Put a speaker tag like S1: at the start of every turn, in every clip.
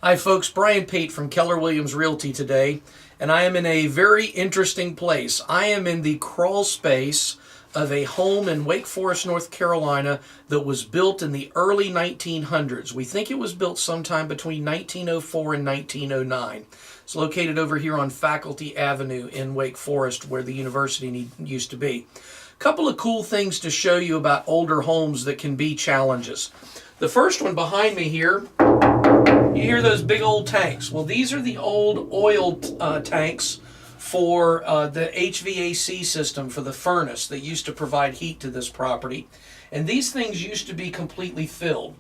S1: Hi folks, Brian Pate from Keller Williams Realty today, and I am in a very interesting place. I am in the crawl space of a home in Wake Forest, North Carolina that was built in the early 1900s. We think it was built sometime between 1904 and 1909. It's located over here on Faculty Avenue in Wake Forest where the university used to be. A couple of cool things to show you about older homes that can be challenges. The first one behind me here, you hear those big old tanks. Well, these are the old oil tanks for the HVAC system for the furnace that used to provide heat to this property. And these things used to be completely filled.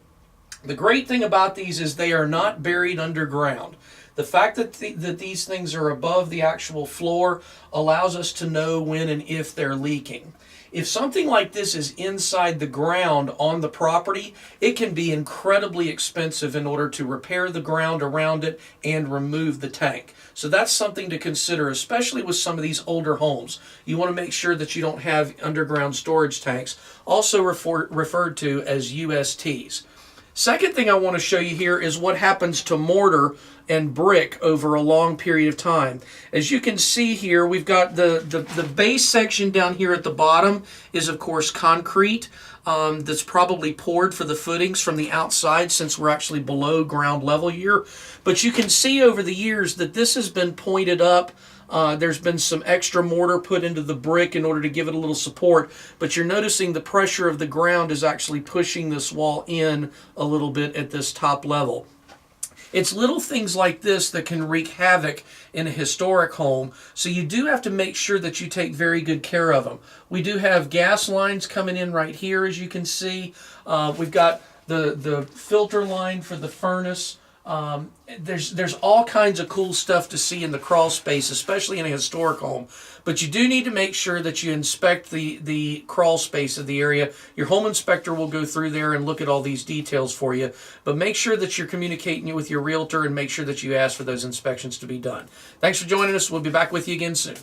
S1: The great thing about these is they are not buried underground. The fact that these things are above the actual floor allows us to know when and if they're leaking. If something like this is inside the ground on the property, it can be incredibly expensive in order to repair the ground around it and remove the tank. So that's something to consider, especially with some of these older homes. You want to make sure that you don't have underground storage tanks, also referred to as USTs. Second thing I want to show you here is what happens to mortar and brick over a long period of time. As you can see here, we've got the base section down here at the bottom is of course concrete that's probably poured for the footings from the outside since we're actually below ground level here. But you can see over the years that this has been pointed up. There's been some extra mortar put into the brick in order to give it a little support, but you're noticing the pressure of the ground is actually pushing this wall in a little bit at this top level. It's little things like this that can wreak havoc in a historic home, so you do have to make sure that you take very good care of them. We do have gas lines coming in right here, as you can see. We've got the filter line for the furnace. There's all kinds of cool stuff to see in the crawl space, especially in a historic home. But you do need to make sure that you inspect the crawl space of the area. Your home inspector will go through there and look at all these details for you. But make sure that you're communicating with your realtor and make sure that you ask for those inspections to be done. Thanks for joining us. We'll be back with you again soon.